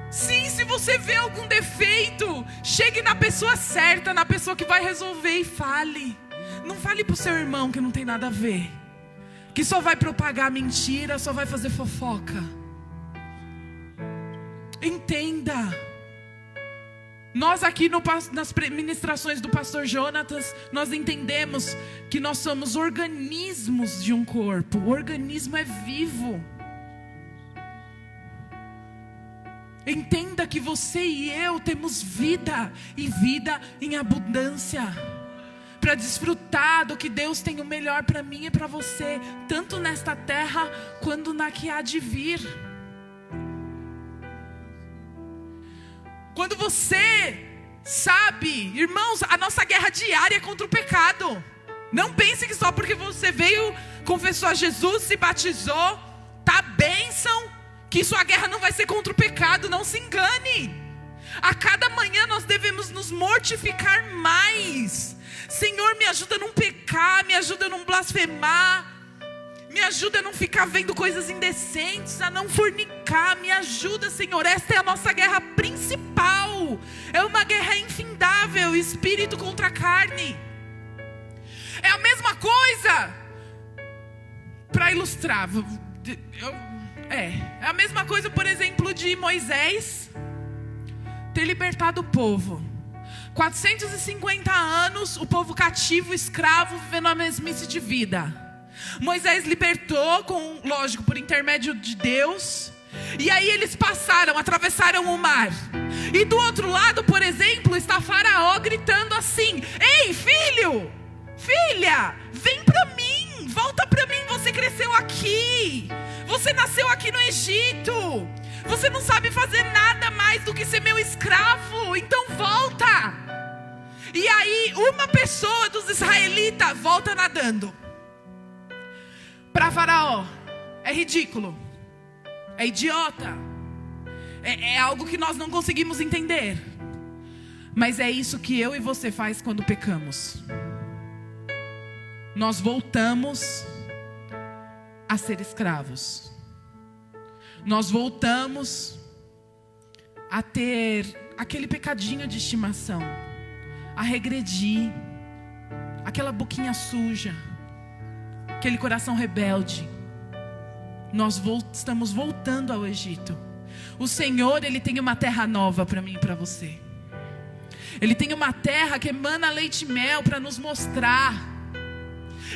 Sim, se você vê algum defeito, chegue na pessoa certa, na pessoa que vai resolver, e fale. Não fale para o seu irmão que não tem nada a ver, que só vai propagar mentira, só vai fazer fofoca. Entenda. Nós aqui nas ministrações do pastor Jonatas, nós entendemos que nós somos organismos de um corpo. O organismo é vivo. Entenda que você e eu temos vida, e vida em abundância, para desfrutar do que Deus tem o melhor para mim e para você, tanto nesta terra quanto na que há de vir. Quando você sabe, irmãos, a nossa guerra diária é contra o pecado. Não pense que só porque você veio, confessou a Jesus, se batizou, tá bênção, que sua guerra não vai ser contra o pecado. Não se engane. A cada manhã nós devemos nos mortificar mais. Senhor, me ajuda a não pecar, me ajuda a não blasfemar, me ajuda a não ficar vendo coisas indecentes, a não fornicar. Me ajuda, Senhor. Esta é a nossa guerra principal. É uma guerra infindável, espírito contra carne. É a mesma coisa, para ilustrar, é a mesma coisa, por exemplo, de Moisés ter libertado o povo. 450 anos, o povo cativo, escravo, vivendo a mesmice de vida. Moisés libertou, lógico, por intermédio de Deus. E aí eles atravessaram o mar. E do outro lado, por exemplo, está Faraó gritando assim: ei, filho, filha, vem para mim, volta para mim, você cresceu aqui, você nasceu aqui no Egito, você não sabe fazer nada mais do que ser meu escravo, então volta. E aí uma pessoa dos israelitas volta nadando. Para Faraó é ridículo, é idiota, é algo que nós não conseguimos entender. Mas é isso que eu e você faz quando pecamos. Nós voltamos a ser escravos. Nós voltamos a ter aquele pecadinho de estimação, a regredir, aquela boquinha suja, aquele coração rebelde. Nós estamos voltando ao Egito. O Senhor, Ele tem uma terra nova para mim e para você. Ele tem uma terra que emana leite e mel para nos mostrar.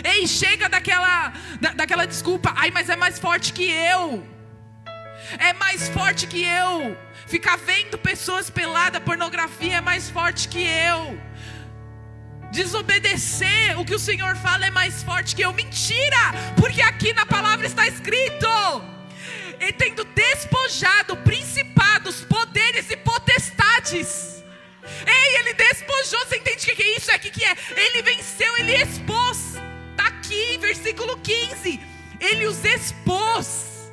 Ei, chega daquela desculpa: ai, mas é mais forte que eu. É mais forte que eu. Ficar vendo pessoas peladas, pornografia é mais forte que eu. Desobedecer o que o Senhor fala é mais forte que eu. Mentira! Porque aqui na palavra está escrito: e tendo despojado principados, poderes e potestades. Ei, ele despojou. Você entende o que é isso? Que é? Ele venceu, ele expôs. Está aqui, versículo 15. Ele os expôs.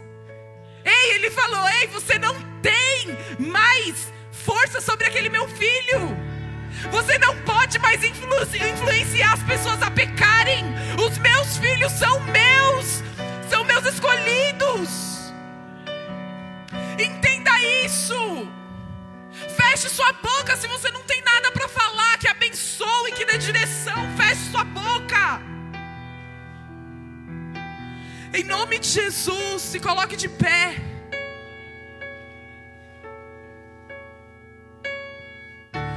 Ei, ele falou: ei, você não tem mais força sobre aquele meu filho. Você não pode mais influenciar as pessoas a pecarem. Os meus filhos são meus Feche sua boca se você não tem nada para falar, que abençoe, que dê direção. Feche sua boca. Em nome de Jesus, se coloque de pé.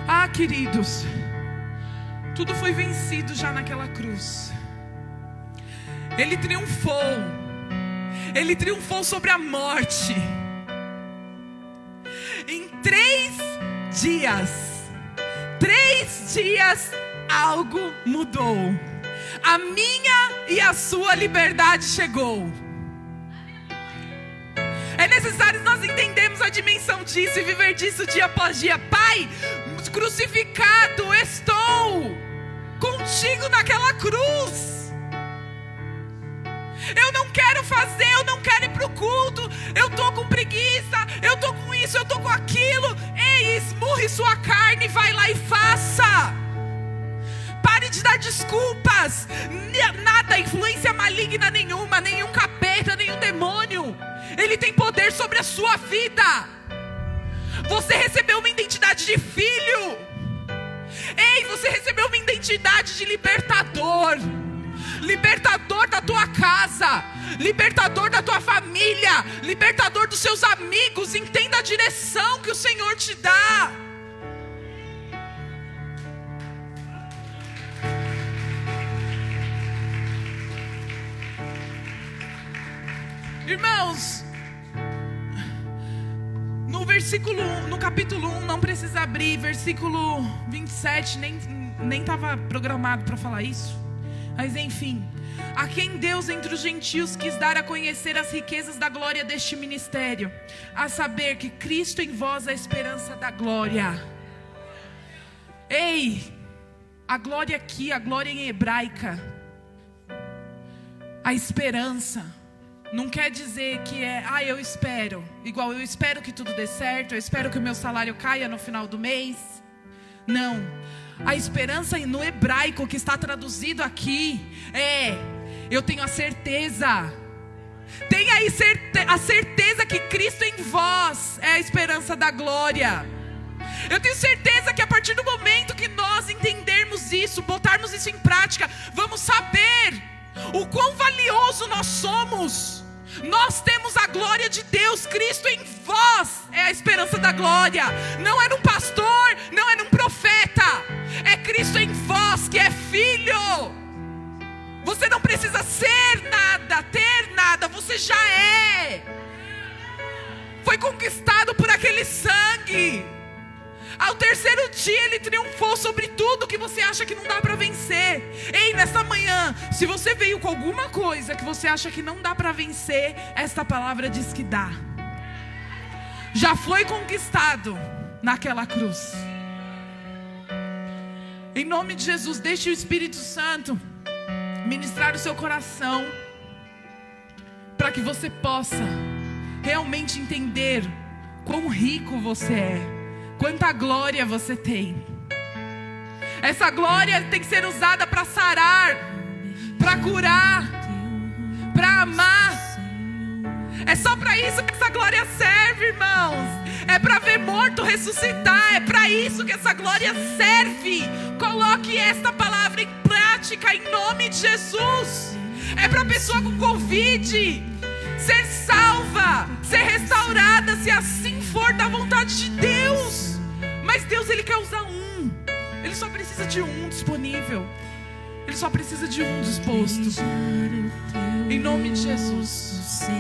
Ah, queridos, tudo foi vencido já naquela cruz. Ele triunfou. Ele triunfou sobre a morte. Em 3 dias, algo mudou. A minha e a sua liberdade chegou. É necessário nós entendermos a dimensão disso e viver disso dia após dia. Pai, crucificado estou contigo naquela cruz. Eu não quero fazer, eu não quero ir para o culto, eu estou com preguiça, eu estou com isso, eu estou com aquilo. Ei, esmurre sua carne, vai lá e faça. Pare de dar desculpas. Nada, influência maligna nenhuma, nenhum capeta, nenhum demônio, ele tem poder sobre a sua vida. Você recebeu uma identidade de filho. Ei, você recebeu uma identidade de libertador. Libertador da tua casa, libertador da tua família, libertador dos seus amigos. Entenda a direção que o Senhor te dá. Irmãos, no capítulo 1, não precisa abrir, versículo 27, nem estava programado para falar isso. Mas enfim, a quem Deus entre os gentios quis dar a conhecer as riquezas da glória deste ministério, a saber que Cristo em vós é a esperança da glória. Ei, a glória aqui, a glória em hebraica, a esperança, não quer dizer que é, eu espero, igual eu espero que tudo dê certo, eu espero que o meu salário caia no final do mês. Não. A esperança no hebraico que está traduzido aqui é: eu tenho a certeza. Tenha aí a certeza que Cristo em vós é a esperança da glória. Eu tenho certeza que a partir do momento que nós entendermos isso, botarmos isso em prática, vamos saber o quão valioso nós somos. Nós temos a glória de Deus. Cristo em vós é a esperança da glória. Não é num pastor, não é num profeta, é Cristo em vós que é filho. Você não precisa ser nada, ter nada, você já é. Foi conquistado por aquele sangue. Ao terceiro dia ele triunfou sobre tudo que você acha que não dá para vencer. Ei, nesta manhã, se você veio com alguma coisa que você acha que não dá para vencer, esta palavra diz que dá. Já foi conquistado naquela cruz. Em nome de Jesus, deixe o Espírito Santo ministrar o seu coração, para que você possa realmente entender quão rico você é, quanta glória você tem. Essa glória tem que ser usada para sarar, para curar, para amar. É só para isso que essa glória serve, irmãos. É para ver morto ressuscitar. É para isso que essa glória serve. Coloque esta palavra em prática em nome de Jesus. É para a pessoa com Covid ser salva, ser restaurada, se assim for da vontade de Deus. Mas Deus, Ele quer usar um. Ele só precisa de um disponível. Ele só precisa de um disposto. Em nome de Jesus.